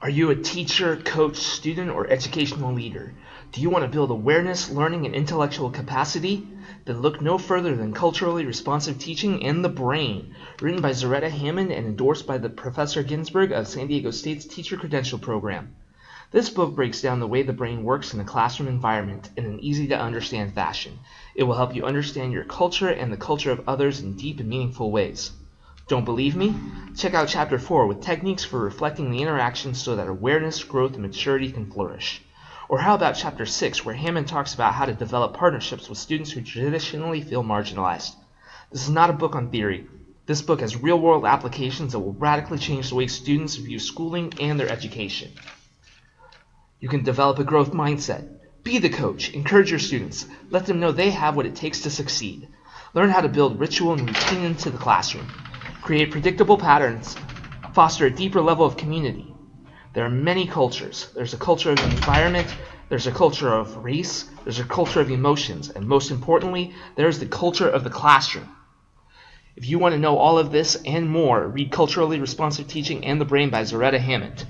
Are you a teacher, coach, student, or educational leader? Do you want to build awareness, learning, and intellectual capacity? Then look no further than Culturally Responsive Teaching and the Brain, written by Zaretta Hammond and endorsed by the Professor Ginsberg of San Diego State's Teacher Credential Program. This book breaks down the way the brain works in a classroom environment in an easy-to-understand fashion. It will help you understand your culture and the culture of others in deep and meaningful ways. Don't believe me? Check out Chapter 4 with techniques for reflecting the interactions so that awareness, growth, and maturity can flourish. Or how about Chapter 6, where Hammond talks about how to develop partnerships with students who traditionally feel marginalized. This is not a book on theory. This book has real-world applications that will radically change the way students view schooling and their education. You can develop a growth mindset. Be the coach. Encourage your students. Let them know they have what it takes to succeed. Learn how to build ritual and routine into the classroom. Create predictable patterns. Foster a deeper level of community. There are many cultures. There's a culture of the environment. There's a culture of race. There's a culture of emotions. And most importantly, there's the culture of the classroom. If you want to know all of this and more, read Culturally Responsive Teaching and the Brain by Zaretta Hammond.